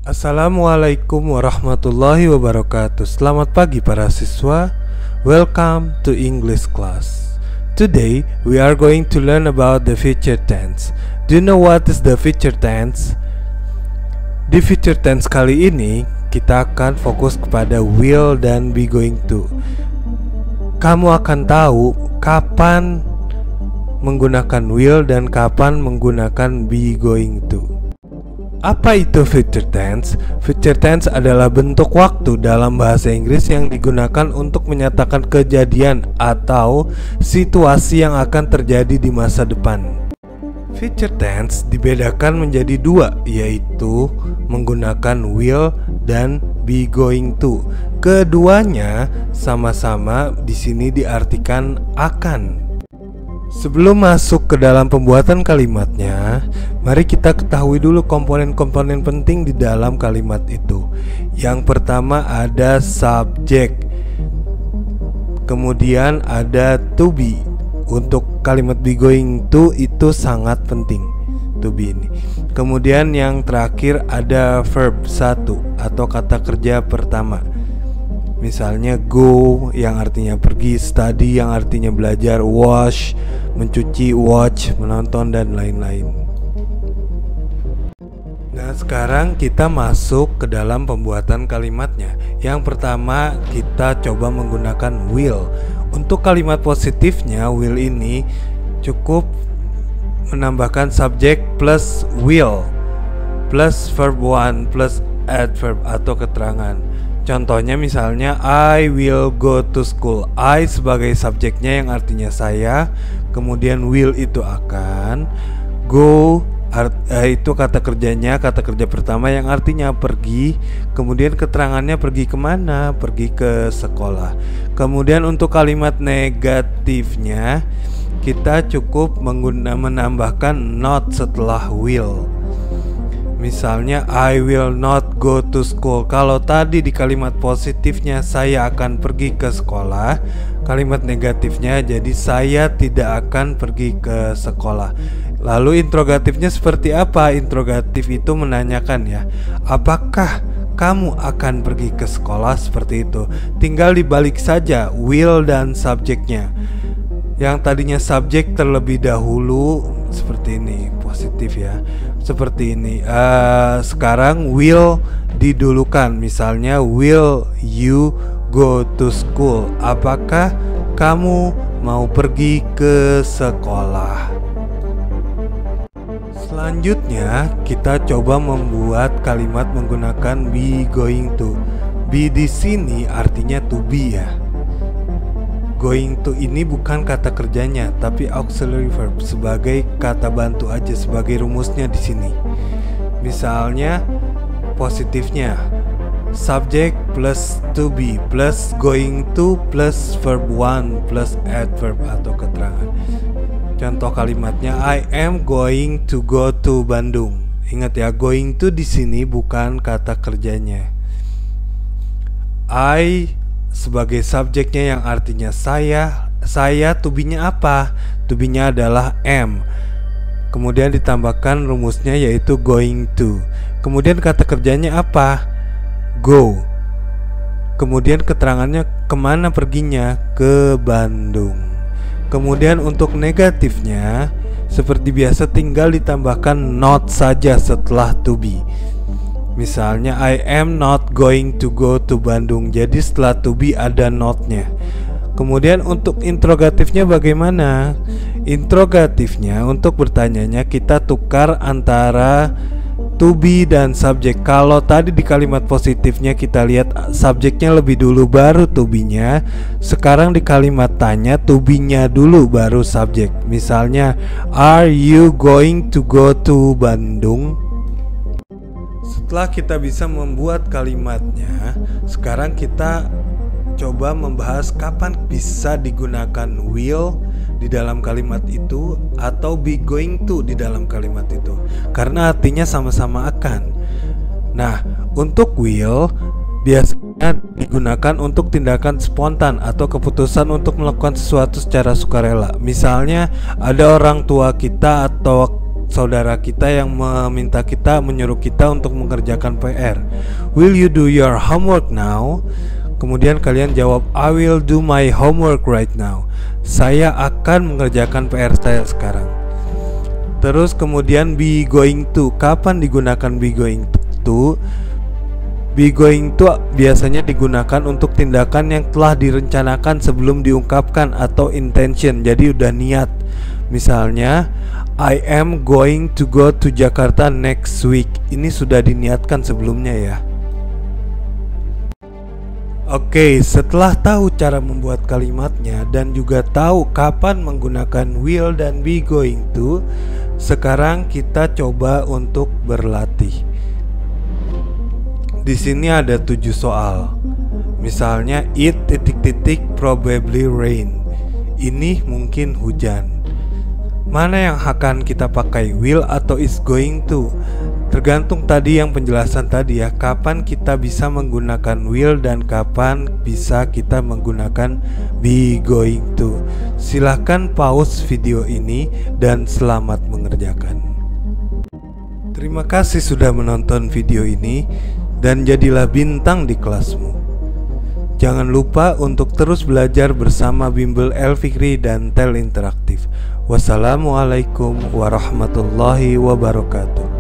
Assalamualaikum warahmatullahi wabarakatuh. Selamat pagi para siswa. Welcome to English class. Today we are going to learn about the future tense. Do you know what is the future tense? Di future tense kali ini kita akan fokus kepada will dan be going to. Kamu akan tahu kapan menggunakan will dan kapan menggunakan be going to. Apa itu future tense? Future tense adalah bentuk waktu dalam bahasa Inggris yang digunakan untuk menyatakan kejadian atau situasi yang akan terjadi di masa depan. Future tense dibedakan menjadi dua, yaitu menggunakan will dan be going to. Keduanya sama-sama di sini diartikan akan. Sebelum masuk ke dalam pembuatan kalimatnya, mari kita ketahui dulu komponen-komponen penting di dalam kalimat itu. Yang pertama ada subject, kemudian ada to be. Untuk kalimat be going to itu sangat penting, to be ini. Kemudian yang terakhir ada verb 1 atau kata kerja pertama. Misalnya go yang artinya pergi, study yang artinya belajar, wash mencuci, watch menonton, dan lain-lain. Nah, sekarang kita masuk ke dalam pembuatan kalimatnya. Yang pertama kita coba menggunakan will. Untuk kalimat positifnya, will ini cukup menambahkan subject plus will plus verb 1 plus adverb atau keterangan. Contohnya misalnya I will go to school. I sebagai subjeknya yang artinya saya, kemudian will itu akan, go itu kata kerjanya, kata kerja pertama yang artinya pergi, kemudian keterangannya pergi kemana? Pergi ke sekolah. Kemudian untuk kalimat negatifnya kita cukup menambahkan not setelah will. Misalnya I will not go to school. Kalau tadi di kalimat positifnya saya akan pergi ke sekolah, kalimat negatifnya jadi saya tidak akan pergi ke sekolah. Lalu interrogatifnya seperti apa? Interrogatif itu menanyakan ya, apakah kamu akan pergi ke sekolah? Seperti itu. Tinggal dibalik saja will dan subjeknya. Yang tadinya subjek terlebih dahulu seperti ini, positif ya, seperti ini. Sekarang will didulukan. Misalnya will you go to school? Apakah kamu mau pergi ke sekolah? Selanjutnya kita coba membuat kalimat menggunakan be going to. Be di sini artinya to be ya. Going to ini bukan kata kerjanya, tapi auxiliary verb sebagai kata bantu aja, sebagai rumusnya di sini. Misalnya positifnya subject plus to be plus going to plus verb 1 plus adverb atau keterangan. Contoh kalimatnya I am going to go to Bandung. Ingat ya, going to di sini bukan kata kerjanya. I sebagai subjeknya yang artinya saya to be-nya apa? To be-nya adalah am. Kemudian ditambahkan rumusnya yaitu going to. Kemudian kata kerjanya apa? Go. Kemudian keterangannya kemana perginya? Ke Bandung. Kemudian untuk negatifnya seperti biasa tinggal ditambahkan not saja setelah to be. Misalnya I am not going to go to Bandung. Jadi setelah to be ada notnya. Kemudian untuk interrogatifnya bagaimana? Interrogatifnya untuk bertanyanya kita tukar antara to be dan subjek. Kalau tadi di kalimat positifnya kita lihat subjeknya lebih dulu baru to be-nya, sekarang di kalimat tanya to be-nya dulu baru subjek. Misalnya are you going to go to Bandung? Setelah kita bisa membuat kalimatnya, sekarang kita coba membahas kapan bisa digunakan will di dalam kalimat itu atau be going to di dalam kalimat itu, karena artinya sama-sama akan. Nah, untuk will biasanya digunakan untuk tindakan spontan atau keputusan untuk melakukan sesuatu secara sukarela. Misalnya ada orang tua kita atau saudara kita yang menyuruh kita untuk mengerjakan PR. Will you do your homework now? Kemudian kalian jawab, I will do my homework right now. Saya akan mengerjakan PR saya sekarang. Terus kemudian be going to. Kapan digunakan be going to? Be going to biasanya digunakan untuk tindakan yang telah direncanakan sebelum diungkapkan atau intention. Jadi udah niat. Misalnya, I am going to go to Jakarta next week. Ini sudah diniatkan sebelumnya ya. Oke, setelah tahu cara membuat kalimatnya dan juga tahu kapan menggunakan will dan be going to, sekarang kita coba untuk berlatih. Di sini ada 7 soal. Misalnya it ... probably rain. Ini mungkin hujan. Mana yang akan kita pakai, will atau is going to? Tergantung tadi yang penjelasan tadi ya, kapan kita bisa menggunakan will dan kapan bisa kita menggunakan be going to. Silahkan pause video ini dan selamat mengerjakan. Terima kasih sudah menonton video ini dan jadilah bintang di kelasmu. Jangan lupa untuk terus belajar bersama Bimbel El-Fikri dan Tel Interaktif. Wassalamualaikum warahmatullahi wabarakatuh.